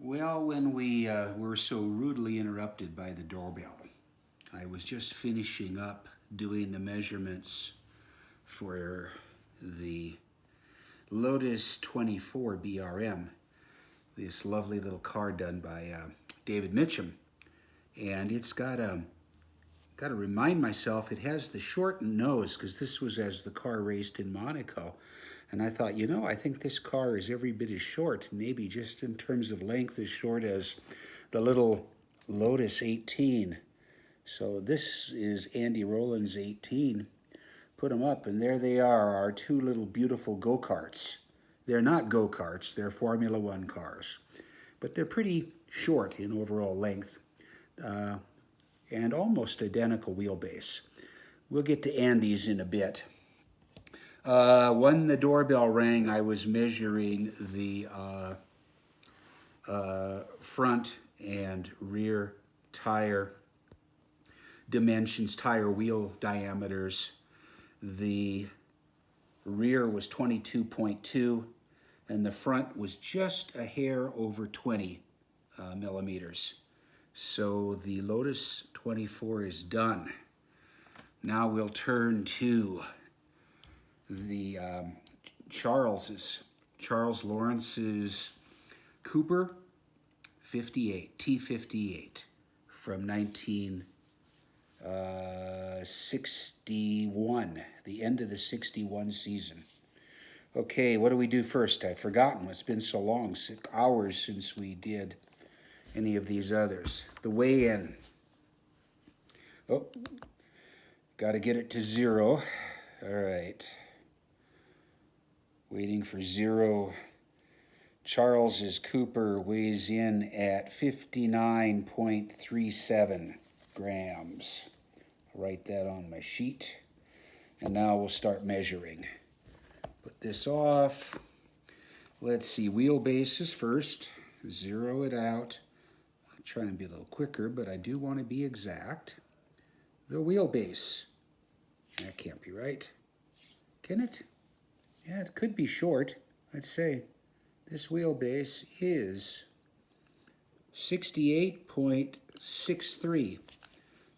Well, when we were so rudely interrupted by the doorbell, I was just finishing up doing the measurements for the Lotus 24 BRM, this lovely little car done by David Mitchum. And it's got to remind myself, it has the shortened nose because this was as the car raced in Monaco. And I thought, I think this car is every bit as short, maybe just in terms of length as short as the little Lotus 18. So this is Andy Rowland's 18. Put them up, and there they are, our two little beautiful go-karts. They're not go-karts, they're Formula One cars. But they're pretty short in overall length and almost identical wheelbase. We'll get to Andy's in a bit. When the doorbell rang, I was measuring the front and rear tire dimensions, tire wheel diameters. The rear was 22.2 and the front was just a hair over 20 millimeters. So the Lotus 24 is done. Now we'll turn to the Charles Lawrence's Cooper 58, T58 from 1961, the end of the 61 season. Okay, what do we do first? I've forgotten. It's been so long, 6 hours since we did any of these others. The weigh-in. Oh, got to get it to 0. All right. Waiting for 0. Charles's Cooper weighs in at 59.37 grams. I'll write that on my sheet. And now we'll start measuring. Put this off. Let's see, wheelbases first. 0 it out. I'll try and be a little quicker, but I do want to be exact. The wheelbase. That can't be right. Can it? Yeah, it could be short. I'd say this wheelbase is 68.63.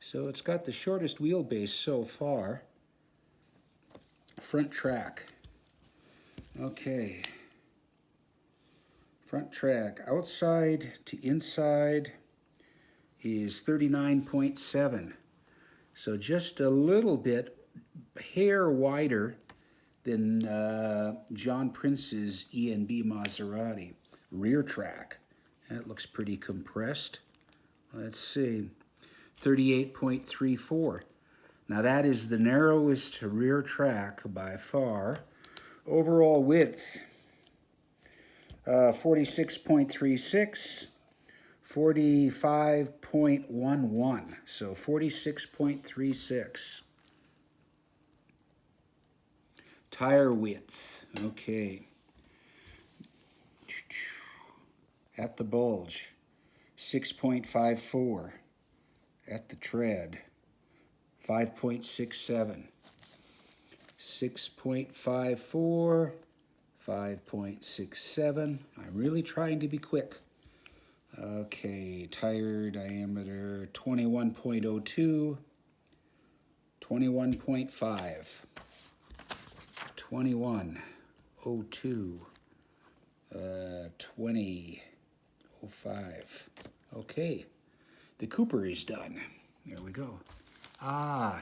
So it's got the shortest wheelbase so far. Front track. Okay. Front track, outside to inside, is 39.7. So just a little bit, hair wider than John Prince's E&B Maserati. Rear track, that looks pretty compressed. Let's see, 38.34. Now that is the narrowest rear track by far. Overall width, 46.36, 45.11, so 46.36. Tire width, okay. At the bulge, 6.54. At the tread, 5.67. 6.54, 5.67. I'm really trying to be quick. Okay, tire diameter 21.02, 21.5. 21.02, 20.05. Okay, the Cooper is done. There we go.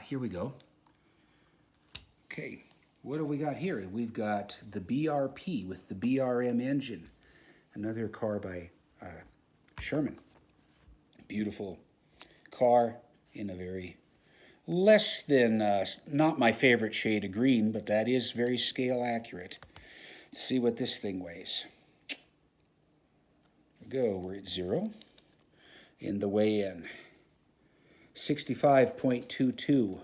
Here we go. Okay, what do we got here? We've got the BRP with the BRM engine. Another car by Sherman. Beautiful car in a very less than, not my favorite shade of green, but that is very scale accurate. Let's see what this thing weighs. There we go, we're at 0. In the weigh-in, 65.22.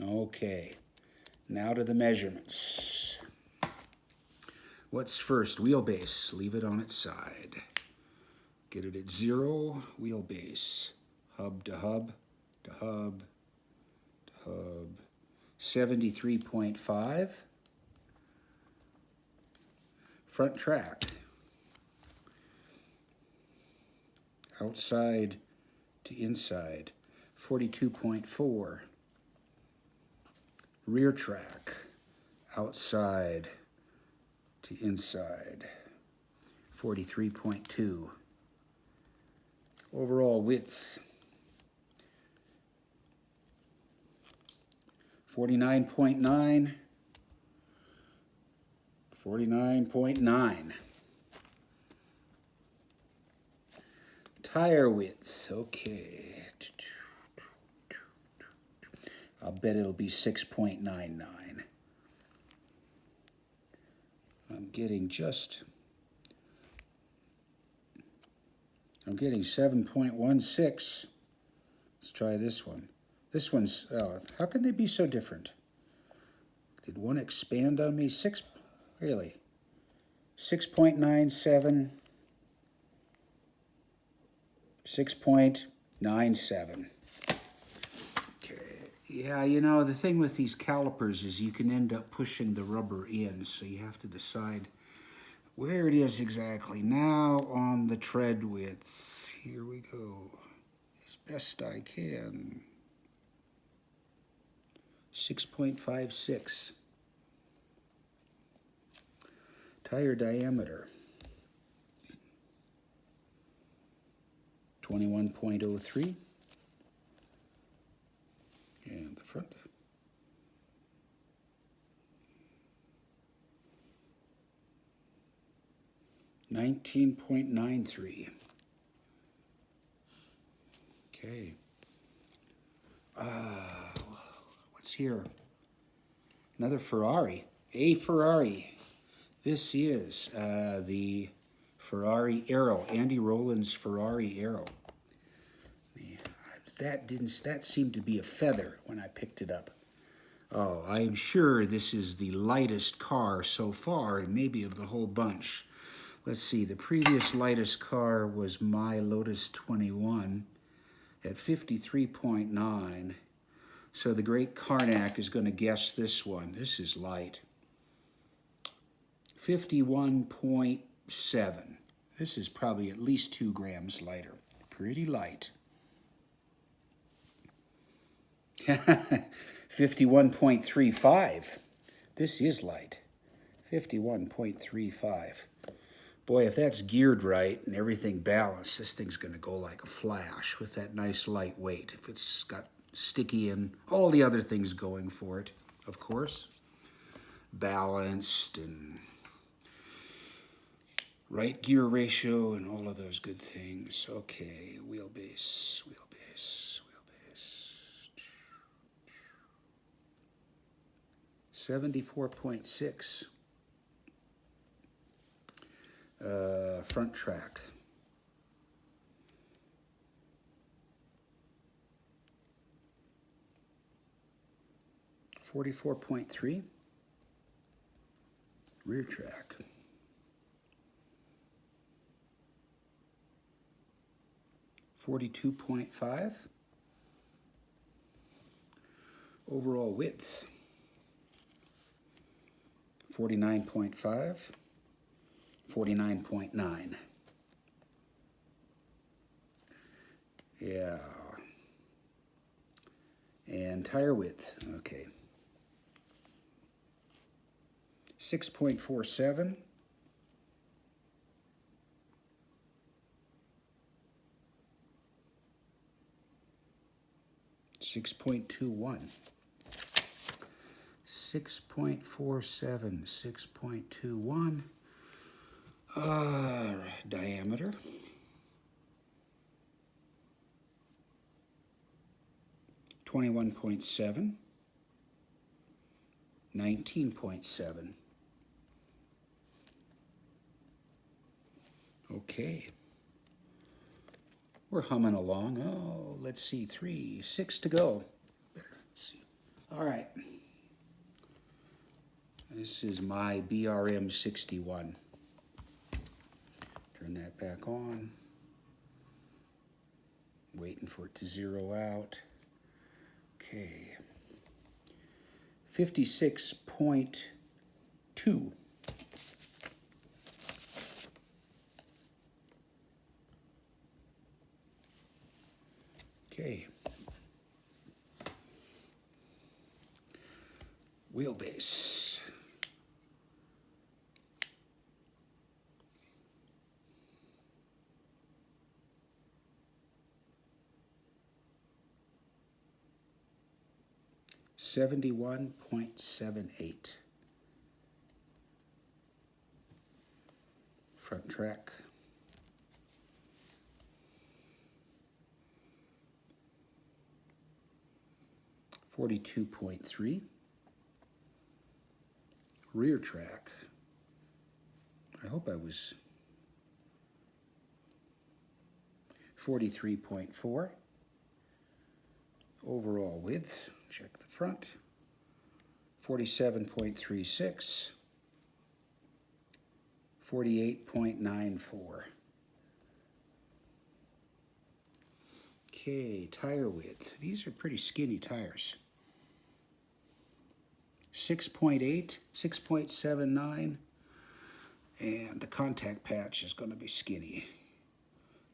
Okay, now to the measurements. What's first? Wheelbase, leave it on its side. Get it at 0, wheelbase. Hub to hub, to hub, to hub. 73.5. Front track, outside to inside, 42.4. Rear track, outside to inside, 43.2. Overall width, 49.9. 49.9. Tire width, okay. I'll bet it'll be 6.99. I'm getting 7.16. Let's try this one. This one's, oh, how can they be so different? Did one expand on me? Really? 6.97. 6.97. Okay. Yeah, you know, the thing with these calipers is you can end up pushing the rubber in, so you have to decide where it is exactly. Now on the tread width, here we go, as best I can. 6.56. Tire diameter, 21.03. And the front, 19.93. Okay. What's here? Another Ferrari. A Ferrari. This is the Ferrari Aero, Andy Rowland's Ferrari Aero. That seemed to be a feather when I picked it up. Oh, I am sure this is the lightest car so far, and maybe of the whole bunch. Let's see, the previous lightest car was my Lotus 21 at 53.9. So the great Karnak is going to guess this one. This is light. 51.7. This is probably at least 2 grams lighter. Pretty light. 51.35. This is light. 51.35. Boy, if that's geared right and everything balanced, this thing's going to go like a flash with that nice light weight. If it's got sticky and all the other things going for it, of course. Balanced and right gear ratio and all of those good things. Okay, wheelbase. 74.6. Front track. 44.3. Rear track. 42.5. Overall width, 49.5, 49.9. Yeah. And tire width, okay. 6.47. 6.21. 6.47, 6.21. Diameter. 21.7. 19.7. Okay. We're humming along. Oh, let's see, 6 to go. Better see. All right. This is my BRM 61. Turn that back on. Waiting for it to zero out. Okay. 56.2. Okay. Wheelbase. .78. Front track. .42.3. Rear track. I hope I was 43.4. Overall width, check the front, 47.36, 48.94. Okay, tire width. These are pretty skinny tires. 6.8, 6.79, and the contact patch is going to be skinny.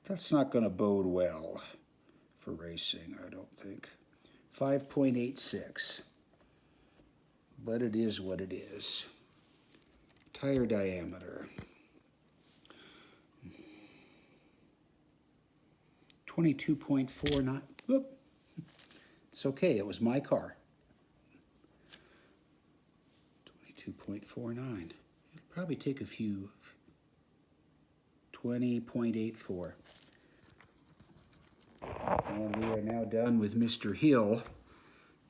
That's not going to bode well for racing, I don't think. 5.86, but it is what it is. Tire diameter. 22.49. Whoop. It's okay, it was my car. 22.49. It'll probably take a few. 20.84. And we are now done with Mr. Hill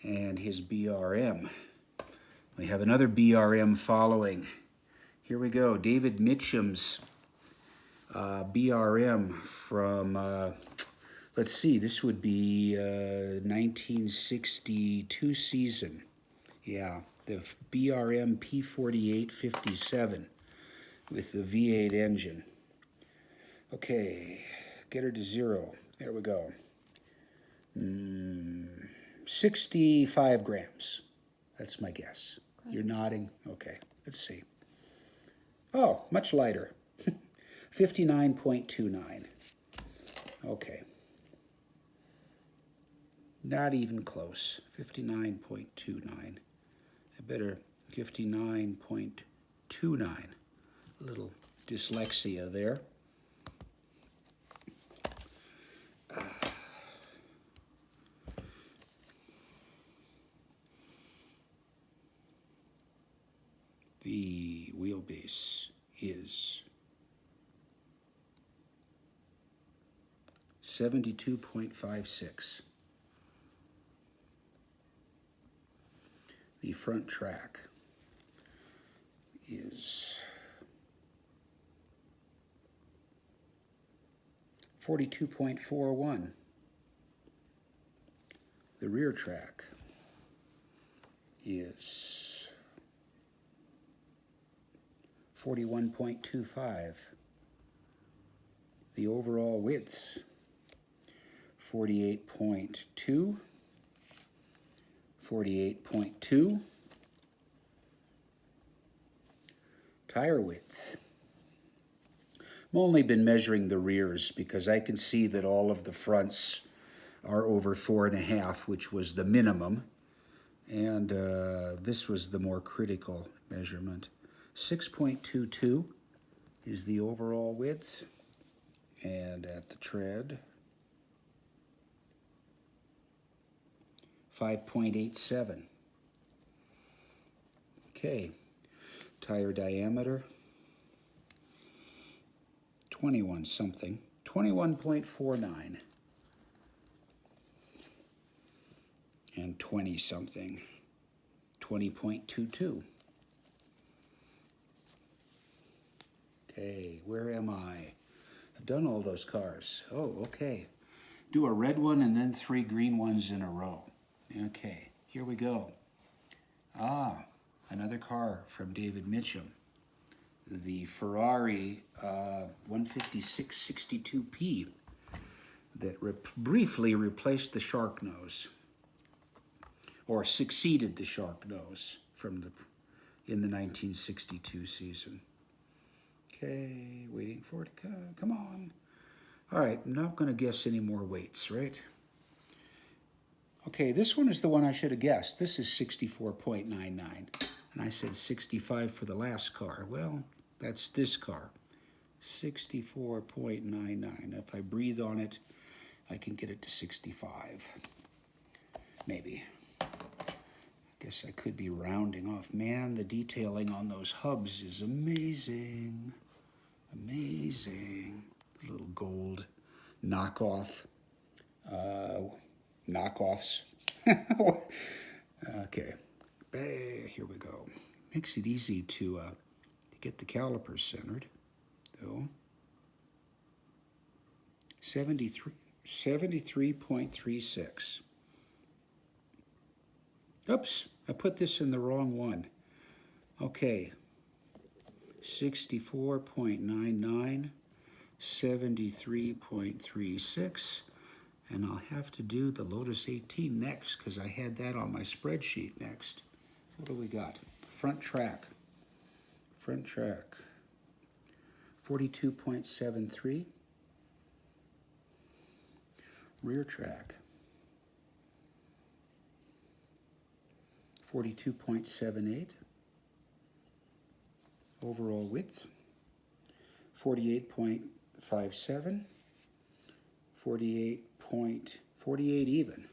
and his BRM. We have another BRM following. Here we go, David Mitchum's BRM from, let's see, this would be 1962 season. Yeah, the BRM P4857 with the V8 engine. Okay, get her to 0. There we go. 65 grams. That's my guess. Okay. You're nodding? Okay, let's see. Oh, much lighter. 59.29. Okay. Not even close. 59.29. I better 59.29. A little dyslexia there. The wheelbase is 72.56. The front track is 42.41. The rear track is 41.25. The overall width, 48.2, 48.2. Tire width. I've only been measuring the rears because I can see that all of the fronts are over 4.5, which was the minimum, and this was the more critical measurement. 6.22 is the overall width, and at the tread, 5.87. Okay, tire diameter, 21 something, 21.49. And 20 something, 20.22. Okay, where am I? I've done all those cars. Oh, okay. Do a red one and then 3 green ones in a row. Okay, here we go. Ah, another car from David Mitchum. The Ferrari 156-62P that briefly replaced the shark nose, or succeeded the shark nose in the 1962 season. Okay, waiting for it to come on. All right, I'm not going to guess any more weights, right? Okay, this one is the one I should have guessed. This is 64.99. And I said 65 for the last car. Well, that's this car. 64.99. If I breathe on it, I can get it to 65. Maybe. I guess I could be rounding off. Man, the detailing on those hubs is amazing. Amazing. Little gold knockoff. Knockoffs. Okay. Here we go. Makes it easy to get the calipers centered. So 73.36. Oops, I put this in the wrong one. Okay. 64.99, 73.36, and I'll have to do the Lotus 18 next because I had that on my spreadsheet next. What do we got? Front track. Front track. 42.73. Rear track. 42.78. Overall width. 48.57. 48 even.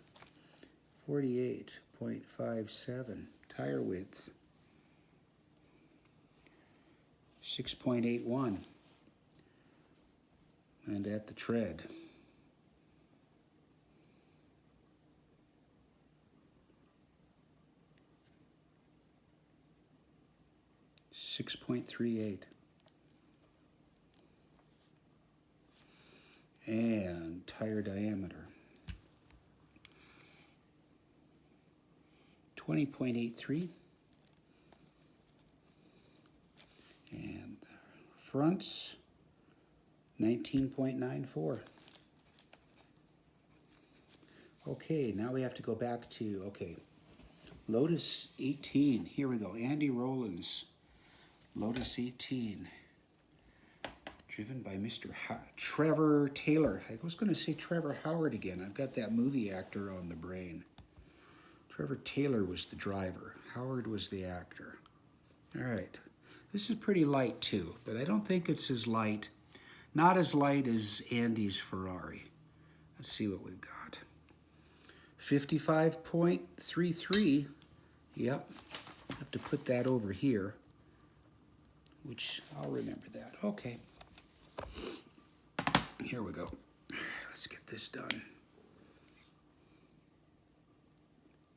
48.57. Tire width. 6.81. And at the tread. 6.38. And tire diameter. 20.83. And the fronts, 19.94. Okay, now we have to go back to, okay, Lotus 18. Here we go. Andy Rowland's Lotus 18. Driven by Mr. Trevor Taylor. I was going to say Trevor Howard again. I've got that movie actor on the brain. Trevor Taylor was the driver. Howard was the actor. All right. This is pretty light too, but I don't think it's as light. Not as light as Andy's Ferrari. Let's see what we've got. 55.33. Yep. I have to put that over here, which I'll remember that. Okay. Here we go. Let's get this done.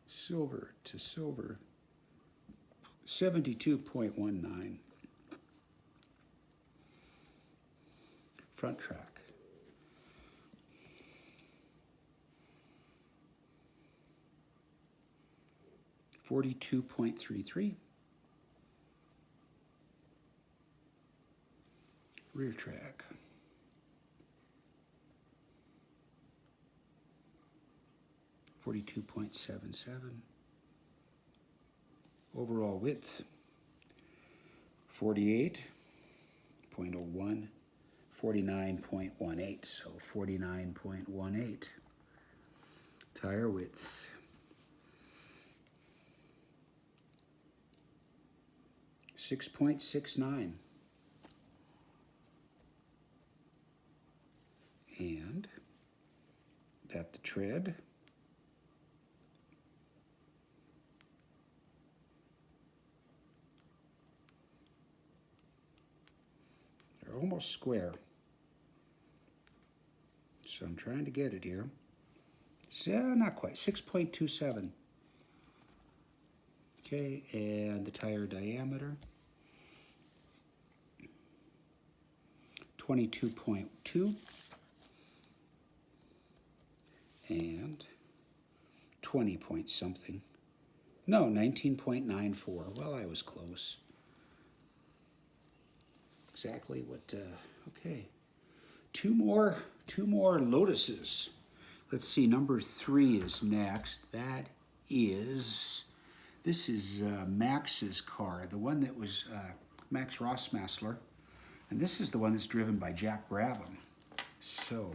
Silver to silver. 72.19. Front track. $42.33. Rear track. 42.77. Overall width, 48.01, 49.18, so 49.18. Tire width, 6.69. And at the tread, they're almost square. So I'm trying to get it here. So not quite, 6.27. Okay, and the tire diameter, 22.2. And 20 point something. No, 19.94. Well, I was close. Exactly what, okay. Two more Lotuses. Let's see, number 3 is next. This is Max's car, the one that was Max Rossmassler. And this is the one that's driven by Jack Brabham. So,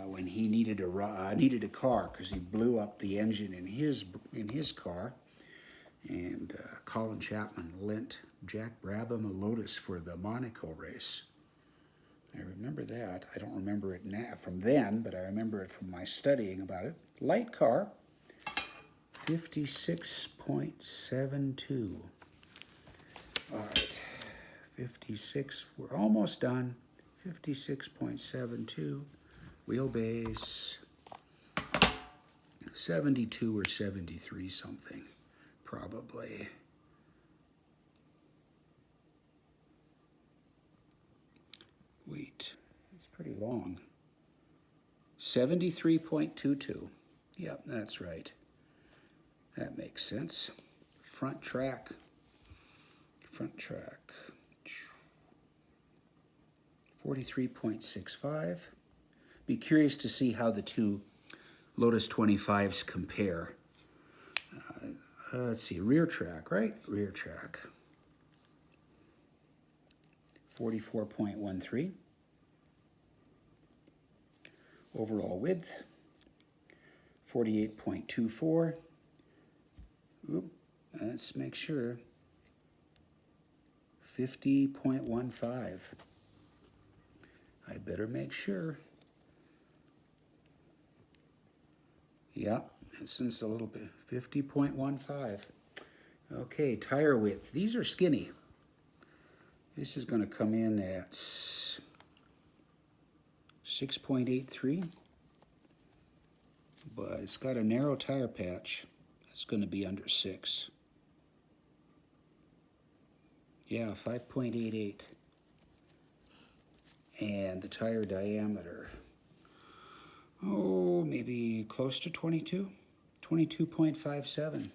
when he needed a car because he blew up the engine in his car, and Colin Chapman lent Jack Brabham a Lotus for the Monaco race. I remember that. I don't remember it now from then, but I remember it from my studying about it. Light car, 56.72. All right, 56. We're almost done. 56.72. Wheelbase, 72 or 73 something, probably. Wait, it's pretty long. 73.22. Yep, that's right. That makes sense. Front track. 43.65. Be curious to see how the two Lotus 25s compare. Let's see, rear track, right? Rear track. 44.13. Overall width, 48.24. Oop, let's make sure. 50.15. I better make sure. Yeah, it's a little bit. 50.15. Okay, tire width. These are skinny. This is going to come in at 6.83, but it's got a narrow tire patch. That's going to be under 6. Yeah, 5.88. And the tire diameter, oh, maybe close to 22, 22.57.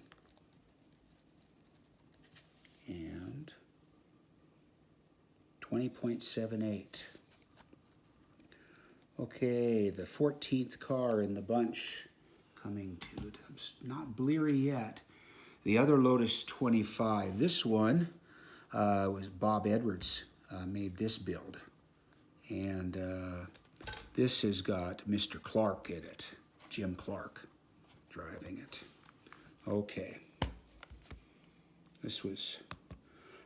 And 20.78. Okay, the 14th car in the bunch coming to it. It's not bleary yet. The other Lotus 25. This one was Bob Edwards made this build. And this has got Mr. Clark in it, Jim Clark driving it. Okay. This was,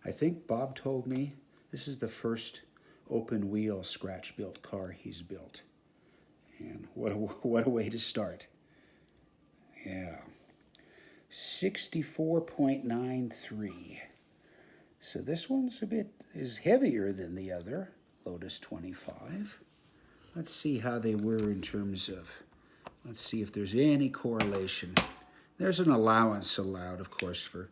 I think Bob told me, this is the first open wheel scratch built car he's built. And what a way to start. Yeah. 64.93. So this one's is heavier than the other Lotus 25. Let's see how they were in terms of, let's see if there's any correlation. There's an allowance allowed, of course, for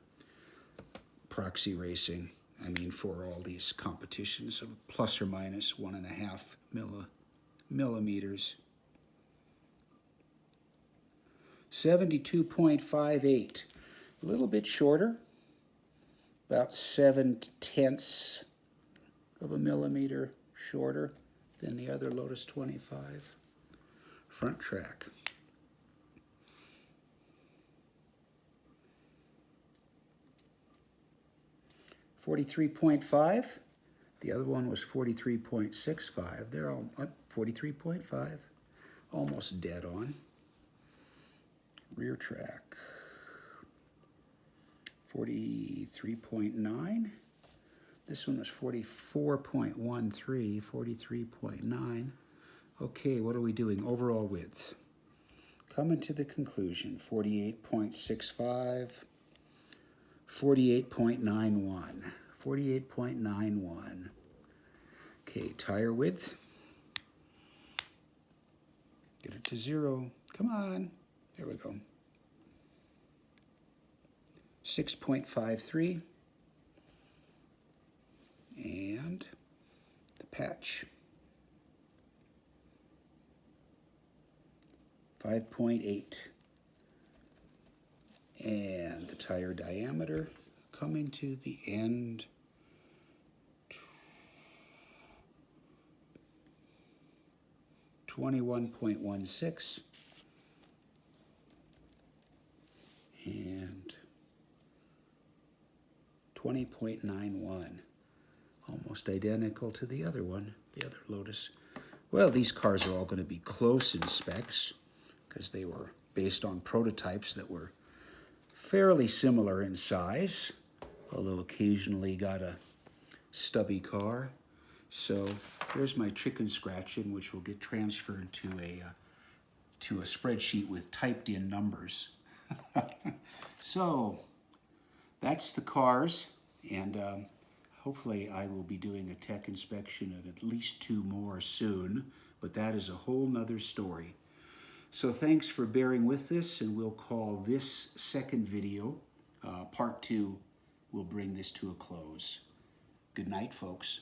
proxy racing. I mean, for all these competitions of plus or minus 1.5 millimeters. 72.58, a little bit shorter, about 7/10 of a millimeter shorter than the other Lotus 25. Front track. .45. The other one was 43.65. They're all 43.5, almost dead on. Rear track. 43.9. This one was 44.13, 43.9. Okay, what are we doing? Overall width. Coming to the conclusion, 48.65, 48.91, 48.91. Okay, tire width. Get it to 0. Come on. There we go. 6.53. And the patch. 5.8. And the tire diameter coming to the end. 21.16. And 20.91. Almost identical to the other one, the other Lotus. Well, these cars are all going to be close in specs because they were based on prototypes that were fairly similar in size, although occasionally got a stubby car. So there's my chicken scratching, which will get transferred to a spreadsheet with typed in numbers. So that's the cars, and hopefully I will be doing a tech inspection of at least 2 more soon, but that is a whole nother story. So thanks for bearing with this, and we'll call this second video, part 2, we'll bring this to a close. Good night, folks.